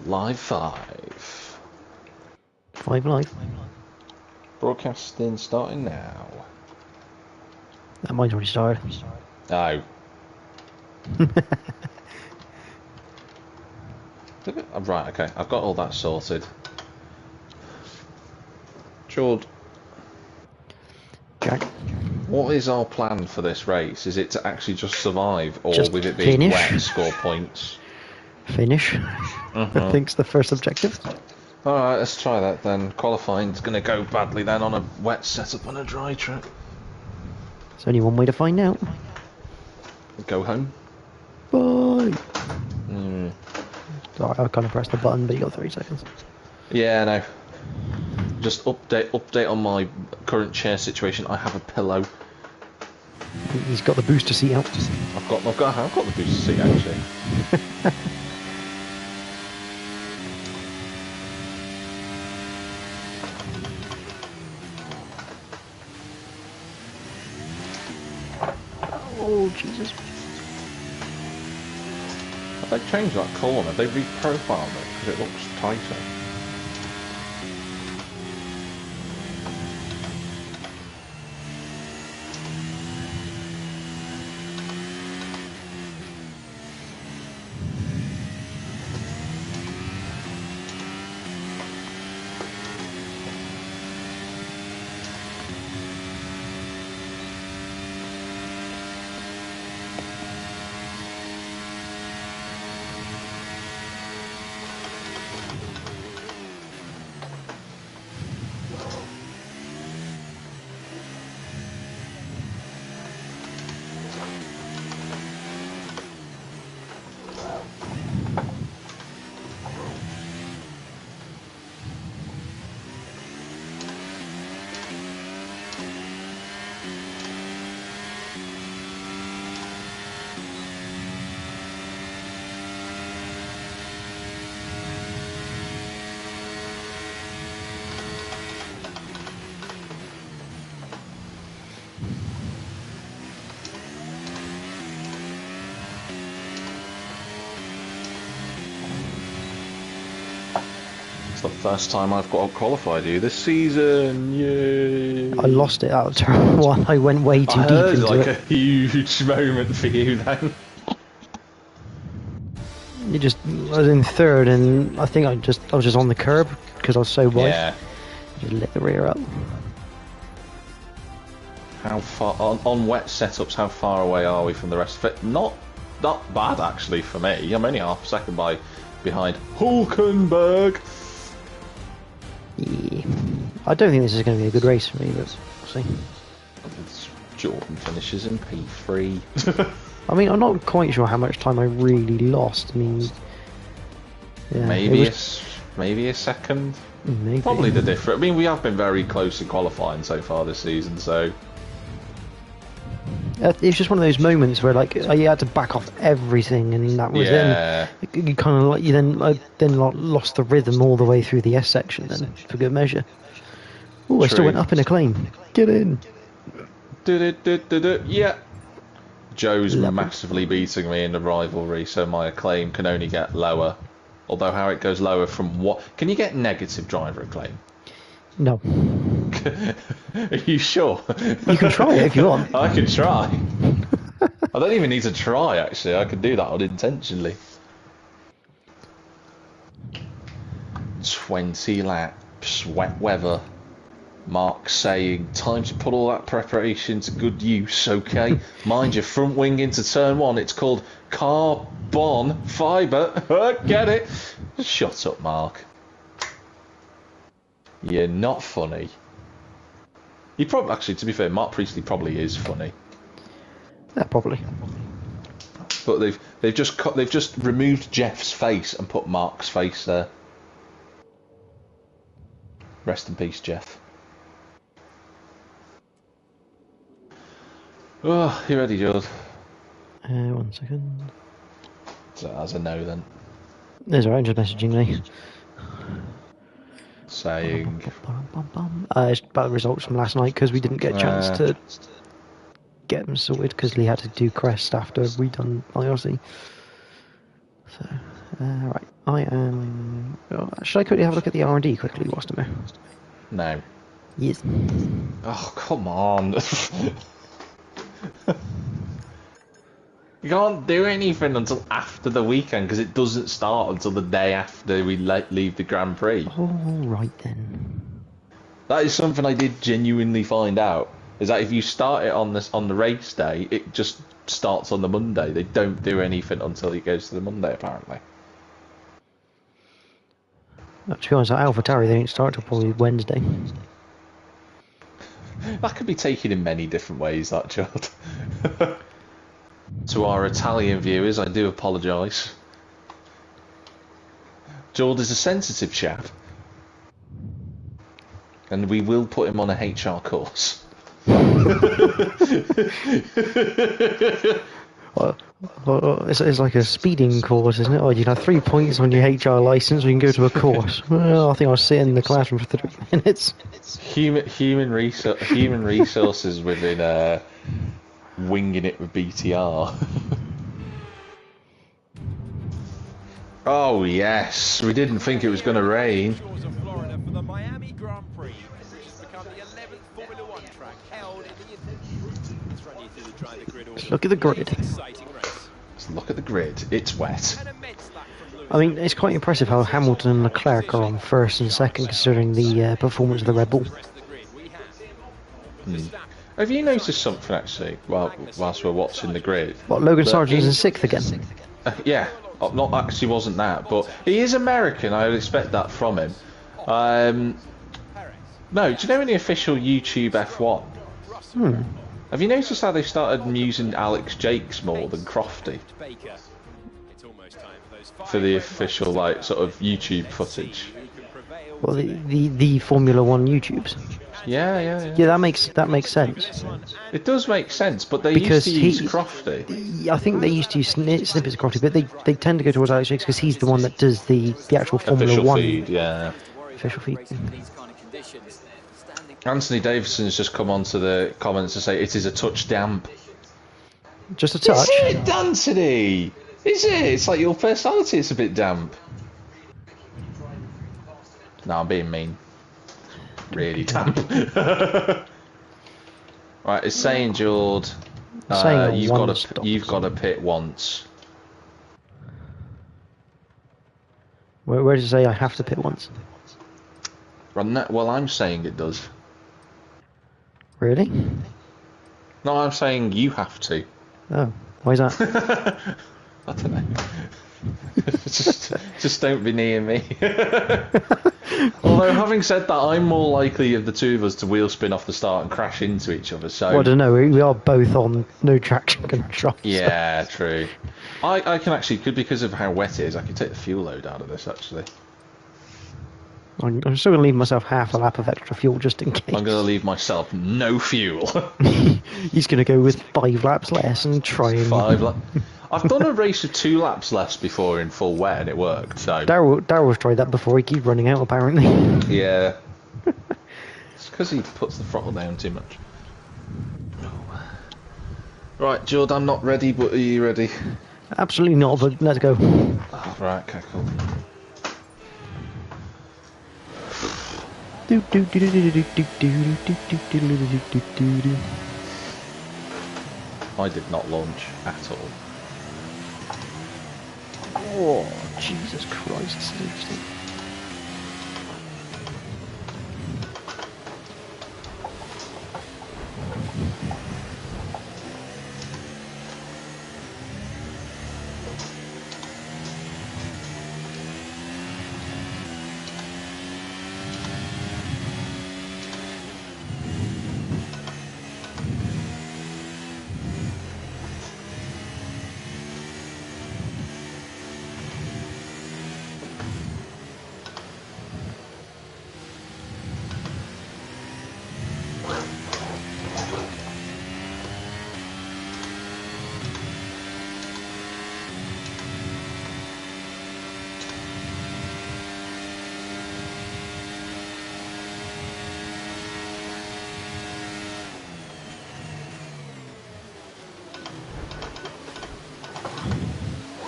Live 5. 5 live. Broadcasting starting now. Mine's already started. Oh. Right, okay. I've got all that sorted. George, Jack. what is our plan for this race? Is it to actually just survive, or Just with it being finish. wet, score points? Finish. I think's the first objective. Alright, let's try that then. Qualifying's going to go badly then on a wet setup on a dry track. There's only one way to find out. Go home. Bye. Sorry, I kind of pressed the button, but you got 3 seconds. Yeah, no. Just update on my current chair situation. I have a pillow. He's got the booster seat out. I've got the booster seat actually. Oh, Jesus. Have they changed that corner? Have they reprofiled it? Because it looks tighter. It's the first time I've got qualified you this season. Yay! I lost it out of turn 1. I went way too deep into like it. a huge moment for you then. I was in 3rd, and I think I was just on the curb because I was so wide. Yeah. Just lit the rear up. How far on wet setups? How far away are we from the rest of it? Not bad actually for me. I'm only half a second behind Hulkenberg. Yeah. I don't think this is going to be a good race for me, but we'll see. Jordan finishes in P3. I mean, I'm not quite sure how much time I really lost. I mean, yeah, maybe a second. Maybe. Probably the difference. I mean, we have been very close in qualifying so far this season, so. It's just one of those moments where, like, you had to back off everything, and that was then. You kind of then lost the rhythm all the way through the S section, then for good measure. Oh, I still went up in a claim. Get in. Yeah. Joe's massively beating me in the rivalry, so my acclaim can only get lower. Although how it goes lower from what? Can you get negative driver acclaim? No. Are you sure? You can try it if you want. I can try. I don't even need to try, actually. I can do that unintentionally. 20 laps, wet weather. Mark saying, time to put all that preparation to good use, okay? Mind your front wing into turn 1. It's called carbon fibre. Get it? Shut up, Mark. You're not funny. You probably, actually, to be fair, Mark Priestley probably is funny. Yeah, probably. But they've just removed Jeff's face and put Mark's face there. Rest in peace, Jeff. Oh, you ready, George? 1 second. So as a no, then. There's alright, just messaging me. Saying. It's about the results from last night because we didn't get a chance to get them sorted because Lee had to do crest after we done IRC. So, right, I am Should I quickly have a look at the R&D quickly whilst I'm here? No. Yes. Oh, come on. You can't do anything until after the weekend because it doesn't start until the day after we leave the Grand Prix. All right then. That is something I did genuinely find out. Is that if you start it on the race day, it just starts on the Monday. They don't do anything until it goes to the Monday, apparently. To be honest, at AlphaTauri they don't start till probably Wednesday. That could be taken in many different ways, that child. To our Italian viewers, I do apologise. Jord is a sensitive chap. And we will put him on a HR course. It's like a speeding course, isn't it? Oh, you have 3 points on your HR license, or you can go to a course. Well, I think I'll sit in the classroom for 3 minutes. Human resources within winging it with BTR. Oh yes, we didn't think it was going to rain. Look at the grid. Let's look at the grid. It's wet. I mean, it's quite impressive how Hamilton and Leclerc are on first and second, considering the performance of the Red Bull. Have you noticed something actually? Whilst we're watching the grid. What, Logan Sargent's in sixth again? Yeah, not actually wasn't that, but he is American. I would expect that from him. No, do you know any official YouTube F1? Have you noticed how they started using Alex Jakes more than Crofty for the official sort of YouTube footage? Well, the Formula One YouTubes. Yeah, that makes sense. It does make sense, but they because used to use Crofty. I think they used to use snippets of Crofty, but they tend to go towards Alex Jakes because he's the one that does the actual Formula official One feed, yeah. Official feed. Anthony Davison's just come onto the comments to say it is a touch damp. Just a touch. Is it, Anthony? Is it? It's like your personality. It's a bit damp. No, I'm being mean. Really damp. Right, it's saying, Jord, you've got to pit once. Where does it say I have to pit once? Well, I'm saying it does. Really? No, I'm saying you have to. Oh, why is that? I don't know. just don't be near me. Although, having said that, I'm more likely of the two of us to wheel spin off the start and crash into each other. So well, I don't know. We are both on no traction control. Yeah, true. I can actually, because of how wet it is, I can take the fuel load out of this actually. I'm still going to leave myself half a lap of extra fuel just in case. I'm going to leave myself no fuel. He's going to go with 5 laps less and try and... 5 laps. I've done a race of 2 laps less before in full wet and it worked, so... Daryl's tried that before, he keeps running out apparently. Yeah. It's because he puts the throttle down too much. Right, Jordan, I'm not ready, but are you ready? Absolutely not, but let's go. Oh, right, okay, cool. I did not launch at all. Oh, Jesus Christ, seriously.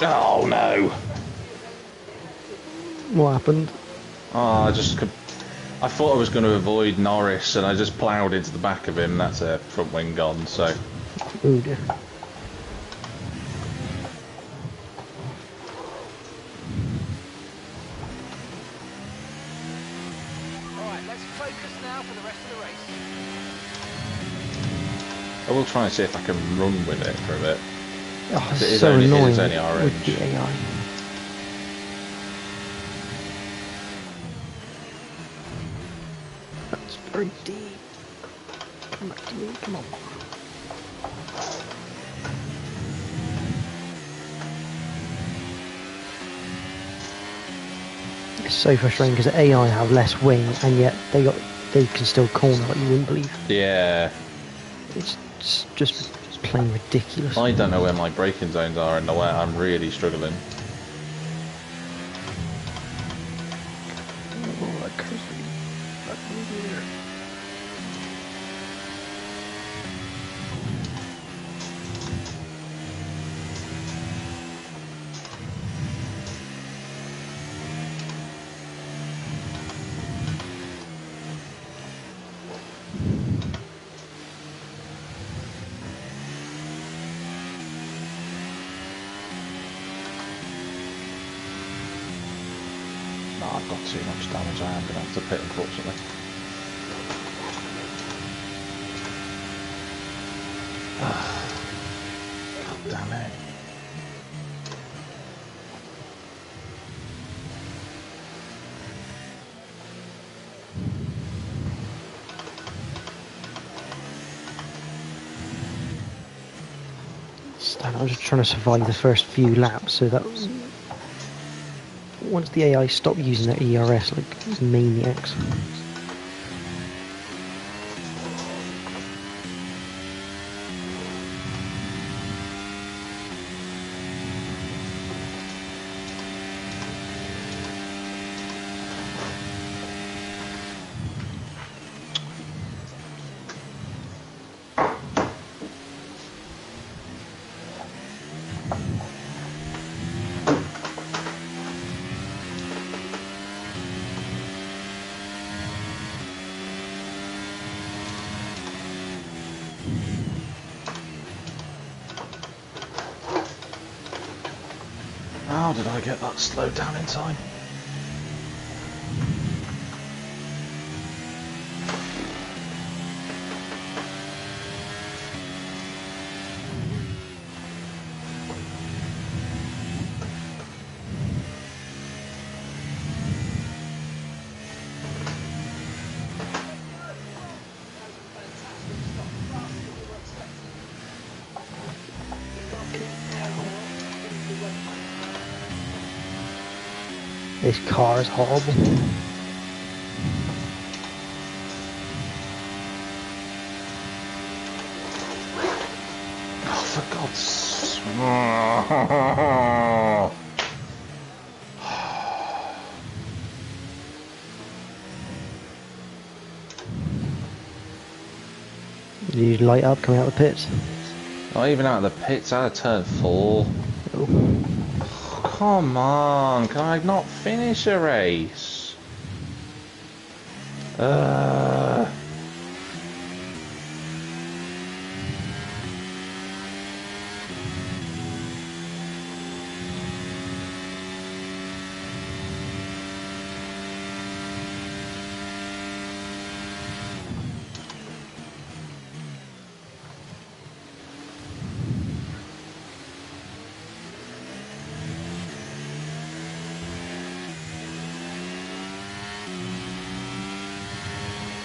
Oh no! What happened? Oh, I thought I was going to avoid Norris, and I just ploughed into the back of him. That's a front wing gone. So. Oh dear. Alright, let's focus now for the rest of the race. I will try and see if I can run with it for a bit. Oh, It it's is so only, annoying it is only orange. with the AI. That's very deep. Come back to me, come on. It's so frustrating because the AI have less wing and yet they can still corner like you wouldn't believe. Yeah. It's just plain ridiculous. I don't know where my braking zones are in the way. I'm really struggling. Oh, that crazy. Back over there. No, I've got too much damage. I am going to have to pit, unfortunately. God damn it. I was just trying to survive the first few laps so that once the AI stop using their ERS like maniacs. How did I get that slowed down in time? This car is horrible. Oh, for God's sake. Did you light up coming out of the pits? Not even out of the pits, out of turn 4. Oh. Come on, can I not finish a race?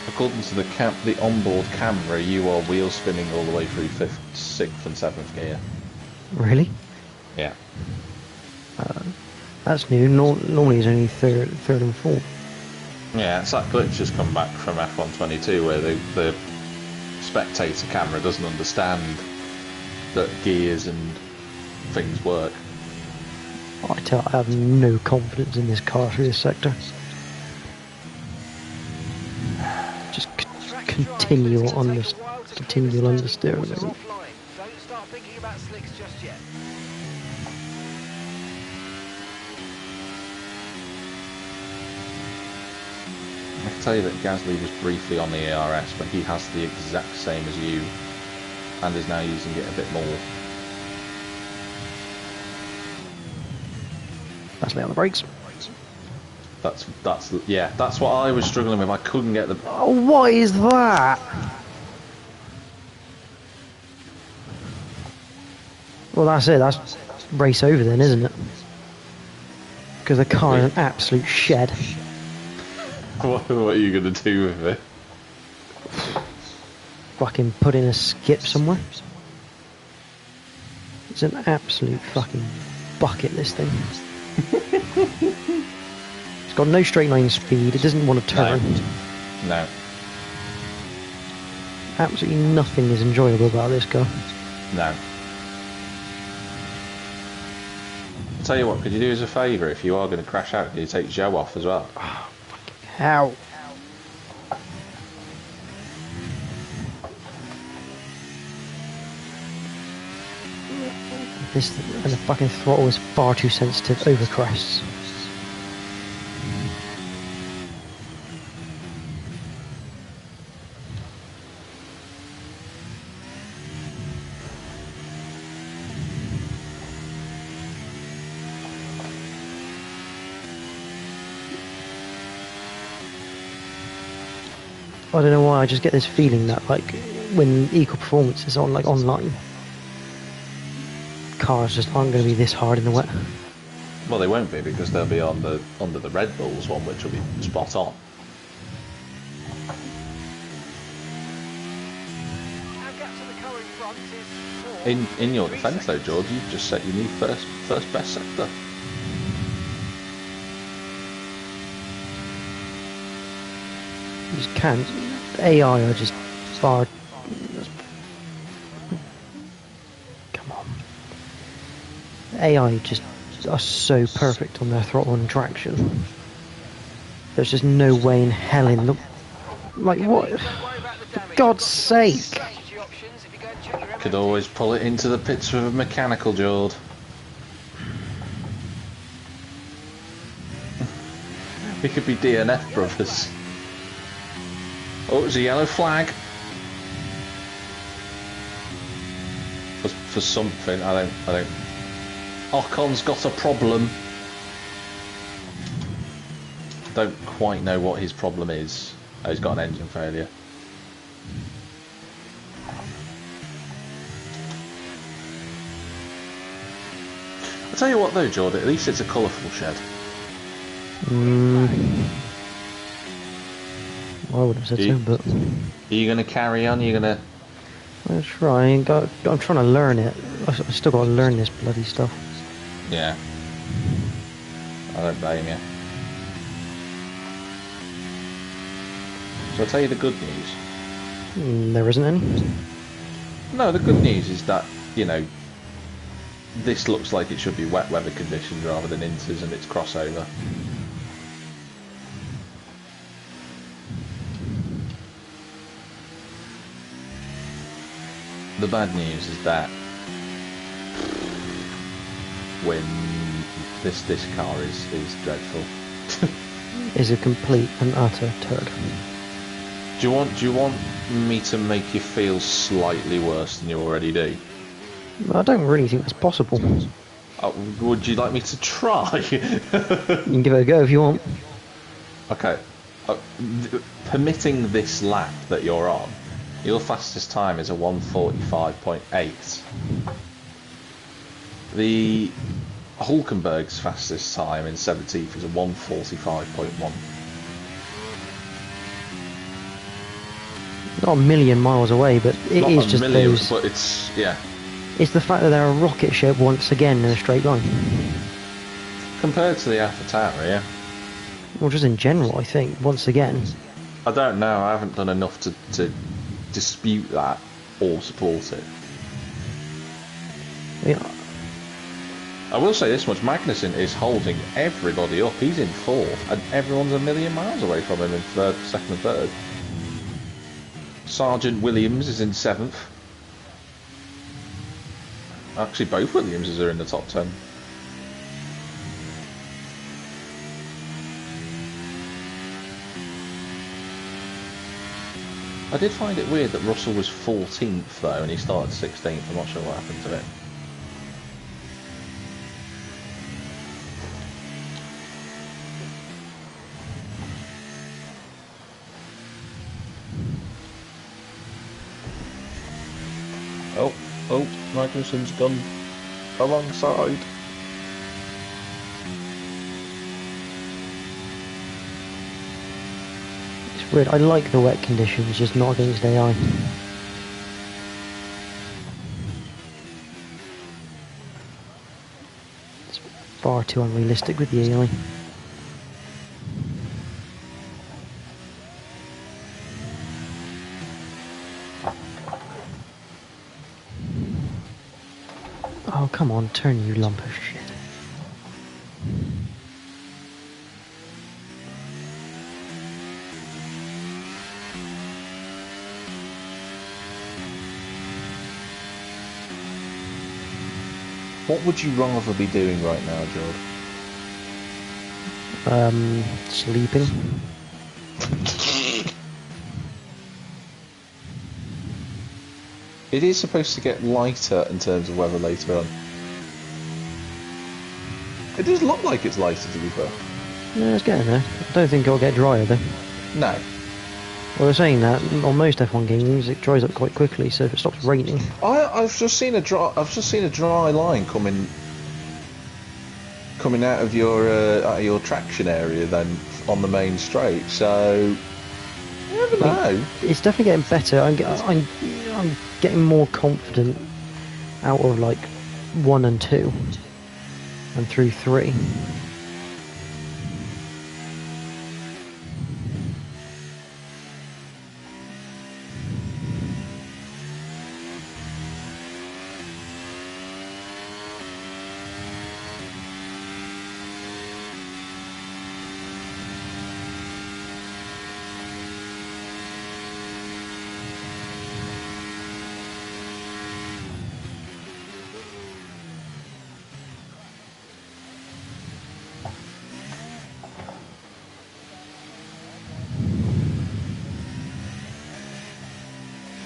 According to the onboard camera, you are wheel spinning all the way through 5th, 6th and 7th gear. Really? Yeah. That's new. Normally it's only third and fourth. Yeah, it's that glitch has come back from F122 where the spectator camera doesn't understand that gears and things work. I have no confidence in this car through this sector. Just continual understeering. Don't start thinking about slicks just yet. I can tell you that Gasly was briefly on the ARS, but he has the exact same as you, and is now using it a bit more. That's me on the brakes. That's what I was struggling with. I couldn't get the. Oh, what is that? Well, that's it. That's race over then, isn't it? Because the car is an absolute shed. What are you going to do with it? Fucking put in a skip somewhere. It's an absolute fucking bucket, this thing. It's got no straight line speed. It doesn't want to turn. No. Absolutely nothing is enjoyable about this car. No. I'll tell you what, could you do us a favour if you are going to crash out? Could you take Joe off as well? Oh, fucking hell. This and the fucking throttle is far too sensitive over crests. I don't know why, I just get this feeling that like when Eco Performance is on like online, cars just aren't going to be this hard in the wet. Well, they won't be because they'll be on the under the Red Bulls one, which will be spot on. Our gap to the car in front is 4. In your defence though, George, you've just set your new first best sector. You just can't. The AI are just far. Come on. The AI just are so perfect on their throttle and traction. There's just no way in hell in the. Like what? For God's sake! Strategy options if you go and check your Could MOT. always pull it into the pits with a mechanical, George. We could be DNF brothers. Oh, it's a yellow flag. For something, I don't. Ocon's got a problem. Don't quite know what his problem is. Oh, he's got an engine failure. I'll tell you what though, Jordan, at least it's a colourful shed. I would have said so, but Are you going to carry on? Are you going to... I'm trying. I'm trying to learn it. I've still got to learn this bloody stuff. Yeah. I don't blame you. So I'll tell you the good news. There isn't any. No, the good news is that, you know, this looks like it should be wet weather conditions rather than inters and it's crossover. The bad news is that when this car is dreadful. Is a complete and utter turd. Do you want me to make you feel slightly worse than you already do? I don't really think that's possible. Would you like me to try? You can give it a go if you want. Okay. Permitting this lap that you're on, your fastest time is a 1:45.8. The Hulkenberg's fastest time in 17th is a 1:45.1. Not a million miles away, but it Not is a just million, those. but it's, yeah. It's the fact that they're a rocket ship once again in a straight line. Compared to the AlphaTauri, yeah. Or just in general, I think, once again. I don't know, I haven't done enough to dispute that or support it. Yeah, I will say this much, Magnussen is holding everybody up. He's in fourth, and everyone's a million miles away from him in third, second and third. Sergeant Williams is in seventh. Actually, both Williamses are in the top 10. I did find it weird that Russell was 14th though, and he started 16th. I'm not sure what happened to it. Oh, Magnussen's gone alongside. It's weird. I like the wet conditions, just not against AI. It's far too unrealistic with the AI. Oh, come on, turn, you lump of shit. What would you rather be doing right now, George? Sleeping. It is supposed to get lighter in terms of weather later on. It does look like it's lighter, to be fair. No, it's getting there. I don't think it'll get drier though. No. Well, they're saying that on most F1 games it dries up quite quickly, so if it stops raining. I've just seen a dry line coming out of your traction area then on the main straight. So you never know. It's definitely getting better. I'm getting more confident out of like 1 and 2 and through 3.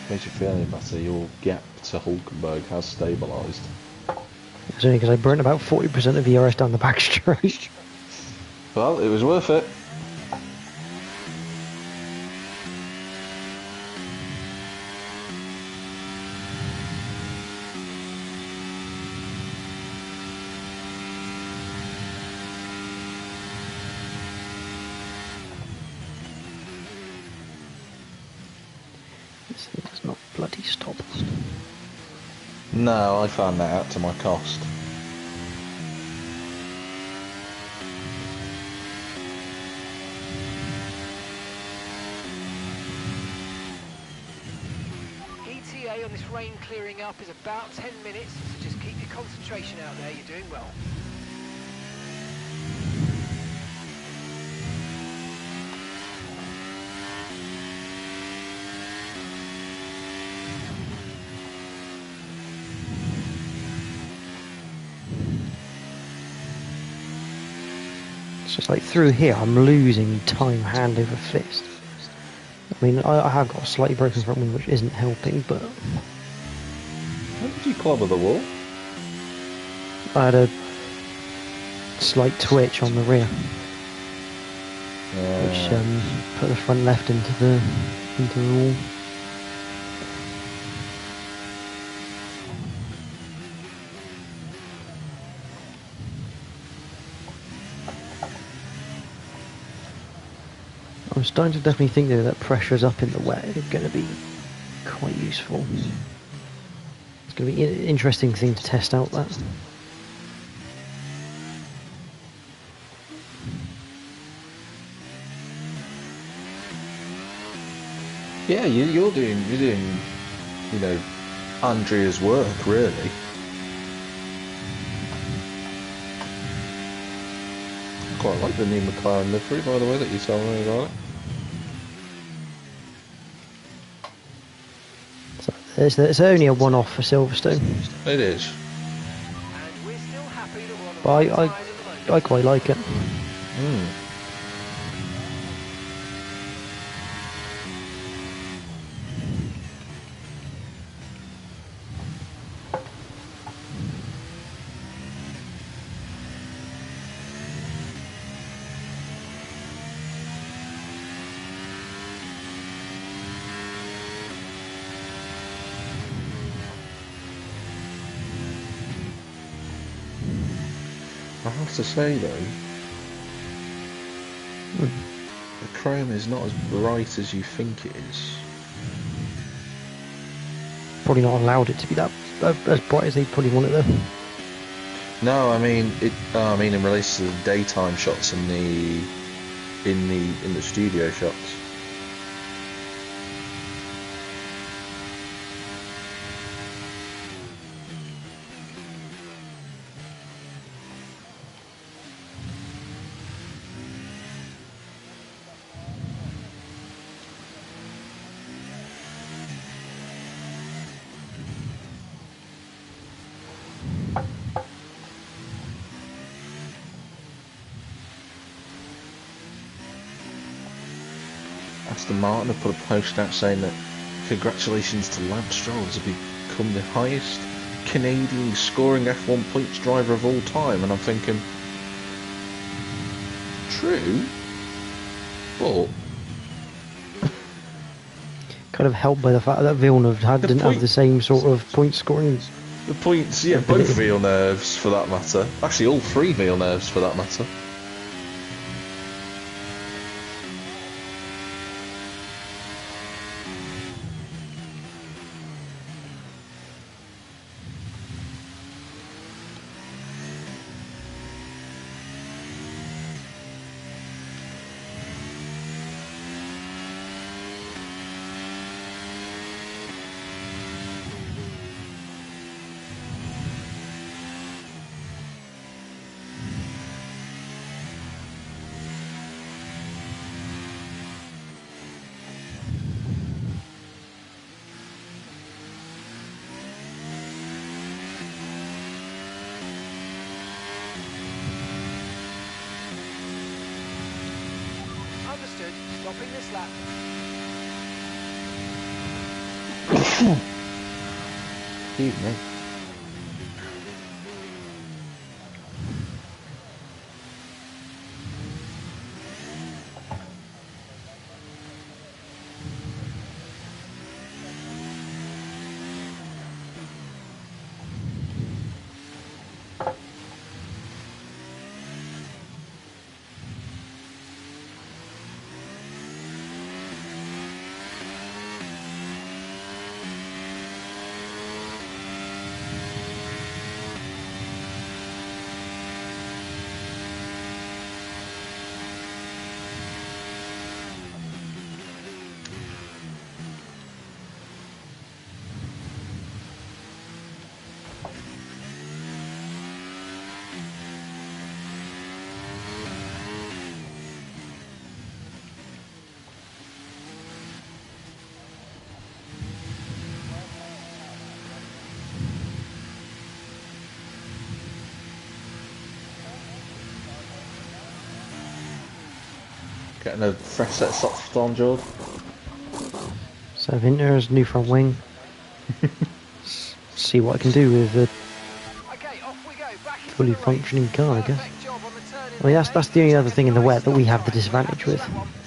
Makes you feel any better. Your gap to Hulkenberg has stabilised. It's only because I burnt about 40% of ERS down the back straight. Well, it was worth it. This thing does not bloody stop. No, I found that out to my cost. ETA on this rain clearing up is about 10 minutes, so just keep your concentration out there. You're doing well. It's just like through here I'm losing time hand over fist. I mean, I have got a slightly broken front wing which isn't helping, but How did you clobber the wall? I had a slight twitch on the rear, which put the front left into the wall. I'm starting to definitely think though that pressures up in the wet is going to be quite useful. It's going to be an interesting thing to test out that. Yeah, you're doing, you know, Andrea's work really. Quite like the new McLaren livery, by the way, that you told me about it. So it's only a one-off for Silverstone, It is. And we're still happy that we're on the but right side at the moment. I quite like it. have to say though, the chrome is not as bright as you think it is. Probably not allowed it to be that as bright as they probably want it though. No, I mean in relation to the daytime shots and in the studio shots. Aston Martin have put a post out saying that congratulations to Lance Stroll as become the highest Canadian scoring F1 points driver of all time, and I'm thinking, true, but kind of helped by the fact that Villeneuve didn't have the same sort of point scoring. The points, yeah, both Villeneuves for that matter. Actually, all three Villeneuves for that matter. Understood. Stopping this lap. Excuse me. Getting a fresh set of socks on, George. So Vinter's new front wing. See what I can do with a Okay, off we go. Back into fully the race. functioning car, I guess. Perfect job on the turn in I mean, the that's the only other thing in the wet that we have the disadvantage with,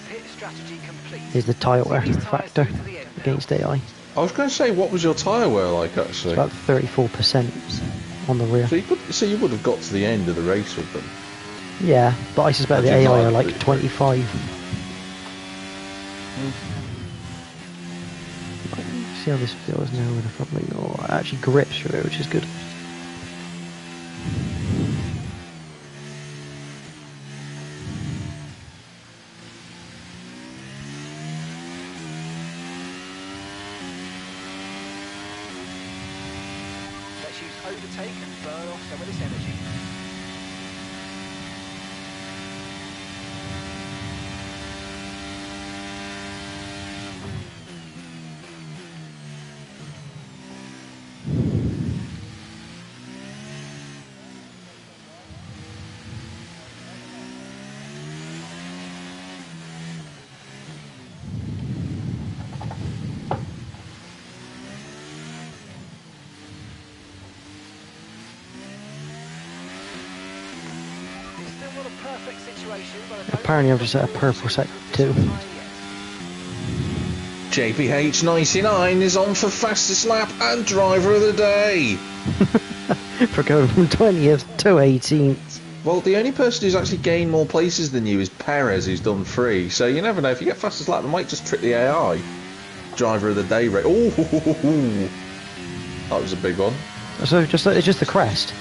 Pit strategy complete. is the tyre wear These tyres factor through to the end now. against AI. I was going to say, what was your tyre wear like actually? About 34% on the rear. So you would have got to the end of the race with them. Yeah, but I suspect the That's AI not are like pretty 25. See how this feels now with the front wing. Oh, it actually grips through it, which is good. Let's use overtake and burn off some of this energy. Still not a perfect situation, but I don't Apparently I've just set a purple set too. JPH99 is on for fastest lap and driver of the day. For going from 20th to 18th. Well, the only person who's actually gained more places than you is Perez, who's done 3. So you never know. If you get fastest lap, they might just trick the AI. Driver of the day rate. Oh, that was a big one. So it's just the crest.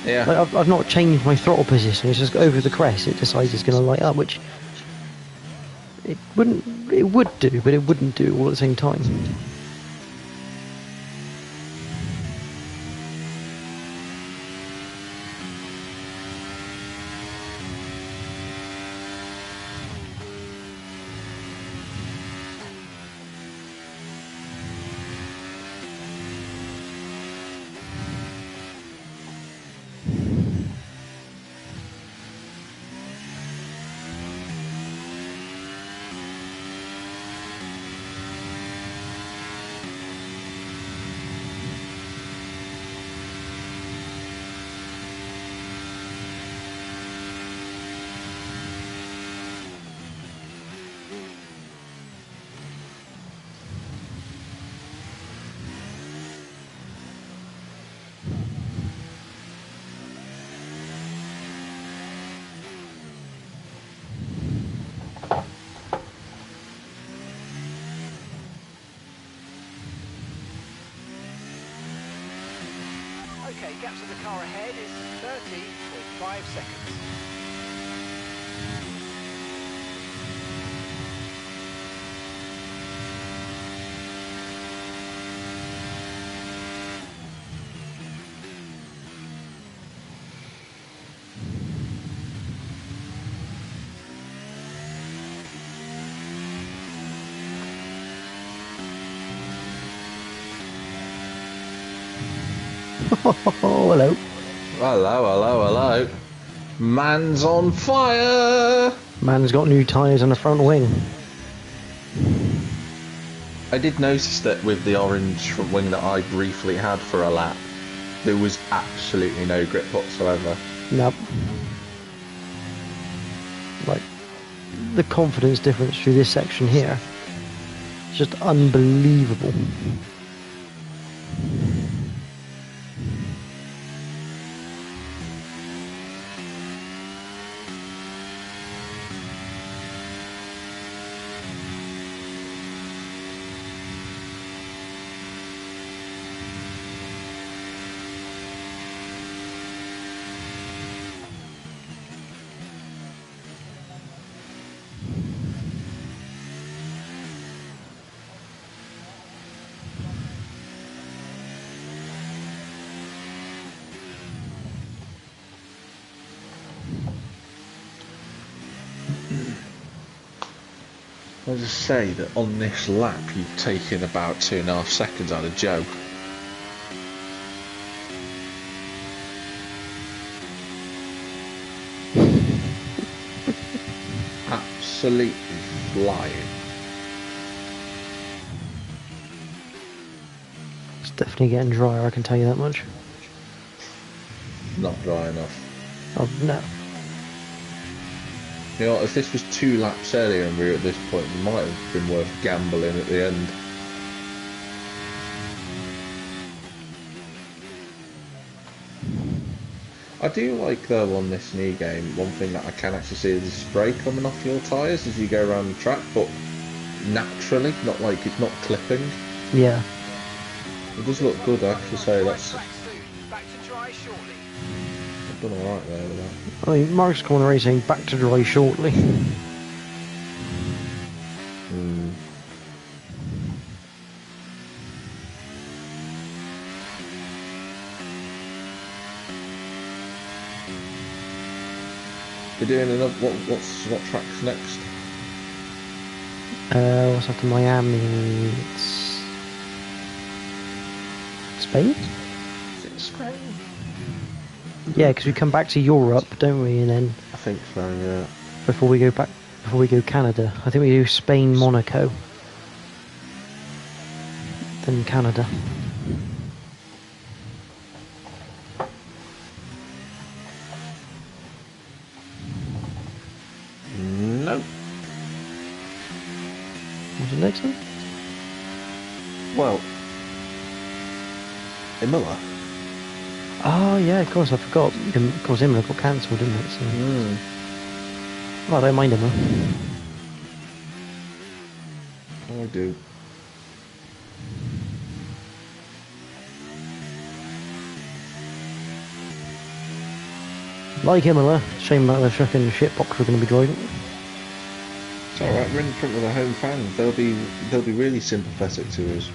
Yeah. Like, I've not changed my throttle position. It's just over the crest. It decides it's going to light up, which it would do, but it wouldn't do all at the same time. Okay, gap to the car ahead is 30.5 seconds. Oh, hello. Hello. Man's on fire! Man's got new tyres on the front wing. I did notice that with the orange front wing that I briefly had for a lap, there was absolutely no grip whatsoever. Nope. Like, the confidence difference through this section here is just unbelievable. I'll just say that on this lap you've taken about 2.5 seconds out of Joe. Absolutely flying. It's definitely getting drier, I can tell you that much. Not dry enough. Oh, no. You know, if this was 2 laps earlier and we were at this point, it might have been worth gambling at the end. I do like, though, on this new game, one thing that I can actually see is the spray coming off your tyres as you go around the track, but naturally, not like it's not clipping. Yeah. It does look good, I have to say. That's Back to dry shortly. I've done alright there with that. I mean, Mark's corner racing back to dry shortly. They're doing another. What track's next? What's after Miami? It's Spain? Is it Spain? Yeah, because we come back to Europe, don't we? And then I think so. Yeah. before we go Canada, I think we do Spain, Monaco, then Canada. No. What's the next one? Well, Imola. Oh yeah, of course I forgot. Of course, Imola got cancelled, didn't it? So. Oh, I don't mind Imola. I do. Like Imola, shame about the fucking shitbox we're going to be driving. It's alright, we're in front of the home fans. They'll be really sympathetic to us.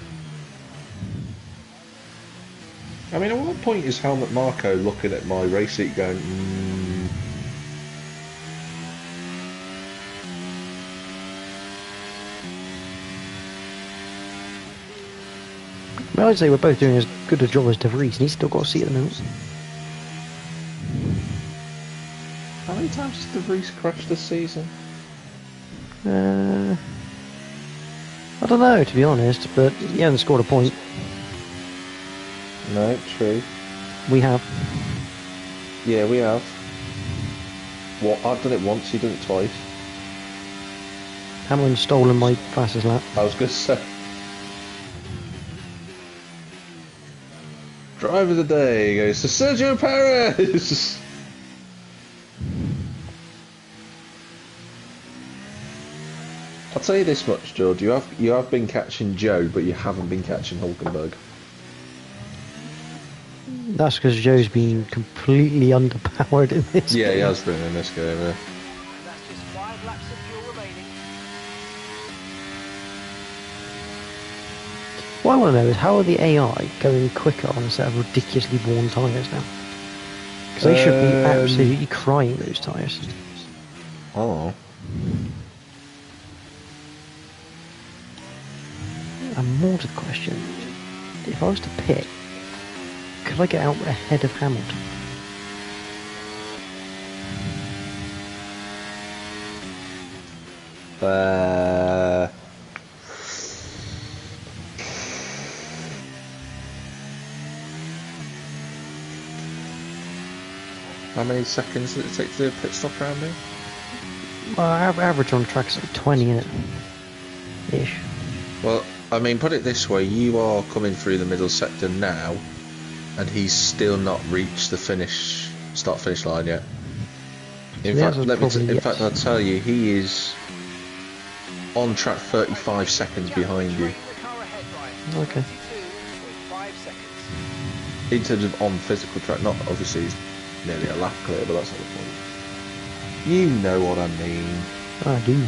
I mean, at what point is Helmut Marko looking at my race seat going, Well, I'd say we're both doing as good a job as De Vries, and he's still got a seat at the moment. How many times has De Vries crashed this season? I don't know, to be honest, but he hasn't scored a point. No, true. We have. Yeah, we have. What? I've done it once, you done it twice. Hamlin's stolen my fastest lap. I was going to say. Driver of the day goes to Sergio Perez! I'll tell you this much, George. You have been catching Joe, but you haven't been catching Hulkenberg. That's because Joe's been completely underpowered in this game. He has been in this game, yeah. And that's just 5 laps of fuel remaining. What I want to know is how are the AI going quicker on a set of ridiculously worn tyres now? Because they should be absolutely crying, those tyres. Oh. And more to the question, if I was to pit, could I get out ahead of Hamilton? How many seconds did it take to do a pit stop around me? Well, average on track's like 20 in it. Ish. Well, I mean, put it this way, you are coming through the middle sector now, and he's still not reached the start-finish line yet. In fact, I'll tell you, he is on track 35 seconds behind you. Okay. In terms of on physical track, not obviously he's nearly a lap clear, but that's not the point. You know what I mean. I do.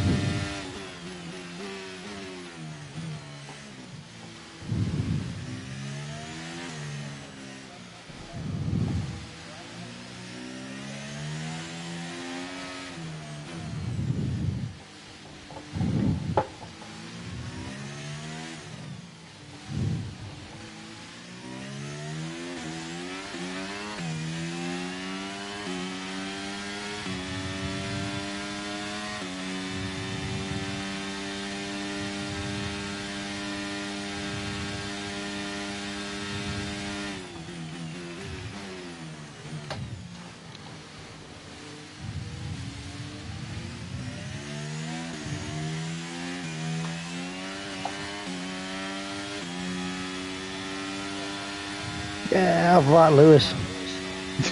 Yeah, have that, Lewis.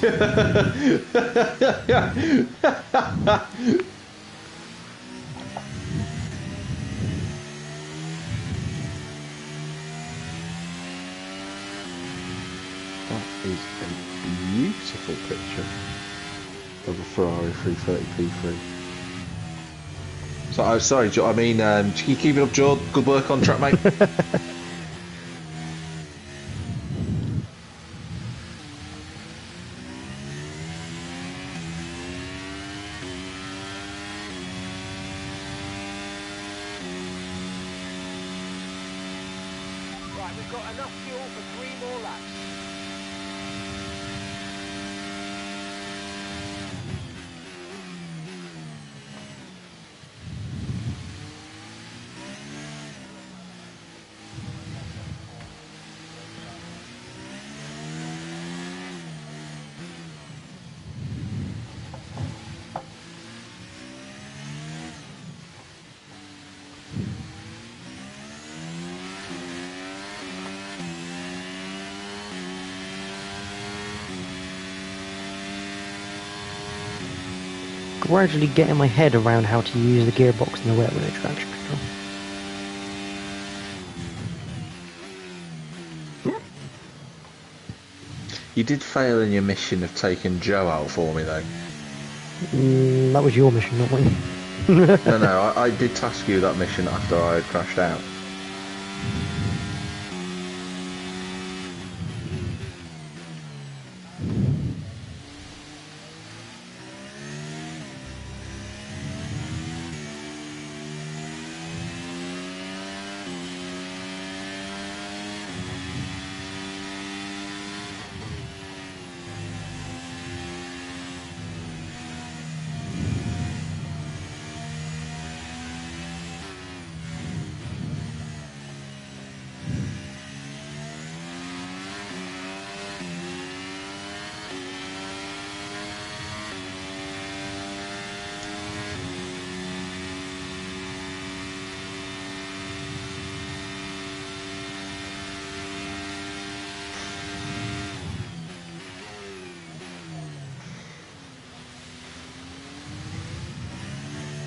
That is a beautiful picture of a Ferrari 330p3. So, sorry, I mean, can you keep it up, George? Good work on track, mate. Right, we've got enough fuel for 3 more laps. gradually getting my head around how to use the gearbox and the wet weather traction control. You did fail in your mission of taking Joe out for me, though. That was your mission, not mine. No, I did task you that mission after I had crashed out.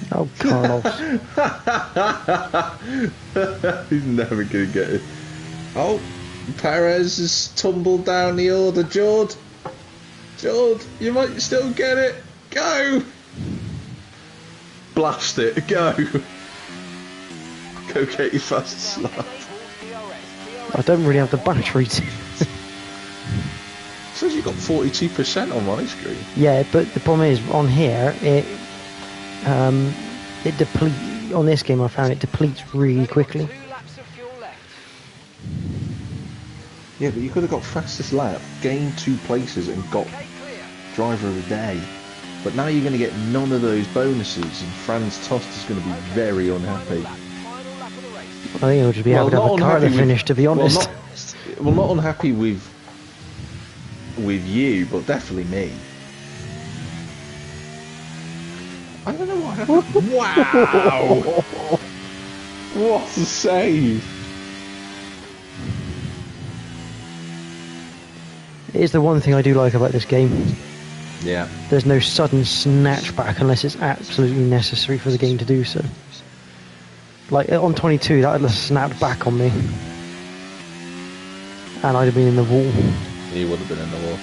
Oh, Carlos. He's never going to get it. Oh, Perez has tumbled down the order. Jord, you might still get it. Go! Blast it, go! Go get your fastest lap. I don't really have the battery to... Says you got 42% on my screen. Yeah, but the problem is, on here, it depletes... On this game I found it depletes really quickly. Yeah, but you could have got fastest lap, gained 2 places and got driver of the day. But now you're going to get none of those bonuses and Franz Tost is going to be very unhappy. I think he'll just be able to have a car to finish, to be honest. Not unhappy with you, but definitely me. I don't know what happened. Wow! What a save! It is the one thing I do like about this game. Yeah. There's no sudden snatch back unless it's absolutely necessary for the game to do so. Like on 22, that would have snapped back on me. And I'd have been in the wall. You would have been in the wall.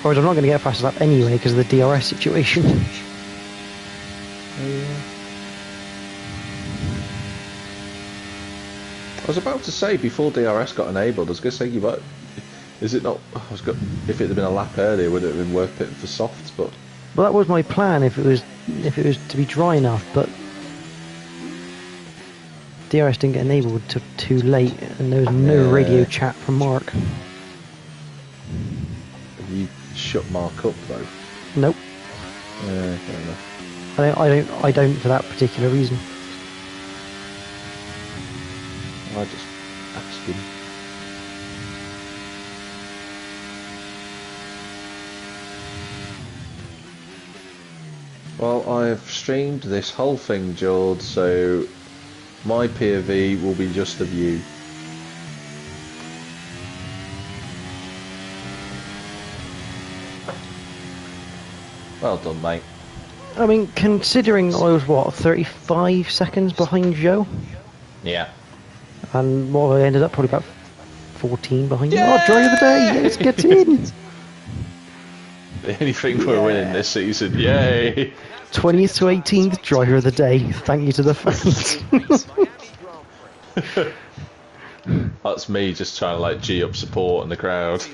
Whereas I'm not going to get fast lap anyway because of the DRS situation. Oh, yeah. I was about to say, before DRS got enabled, I was going to say, is it not... if it had been a lap earlier, would it have been worth pitting for softs, but... Well, that was my plan if it was to be dry enough, but DRS didn't get enabled till too late, and there was no radio chat from Mark. Have you shut Mark up though? Nope. Yeah, fair enough. I don't for that particular reason. I just asked him. Well, I've streamed this whole thing, George, so my POV will be just of you. Well done, mate. I mean, considering I was, what, 35 seconds behind Joe? Yeah. And what I ended up probably about 14 behind you. Oh, driver of the day, let's get in! The only thing we're winning this season, yay! 20th to 18th, driver of the day. Thank you to the fans. That's me just trying to like G up support in the crowd.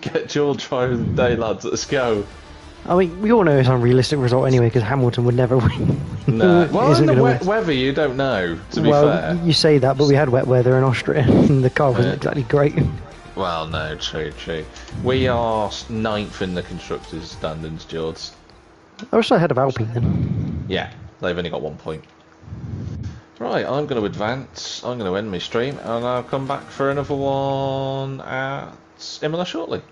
Get your driver of the day, lads, let's go. I mean, we all know it's an unrealistic result anyway, because Hamilton would never win. No. Well, in the wet weather, you don't know, to be fair. You say that, but we had wet weather in Austria, and the car wasn't exactly great. Well, no, true. We are 9th in the constructors' standings, George. I was ahead of Alpine then. Yeah, they've only got 1 point. Right, I'm going to advance, I'm going to end my stream, and I'll come back for another one at Imola shortly.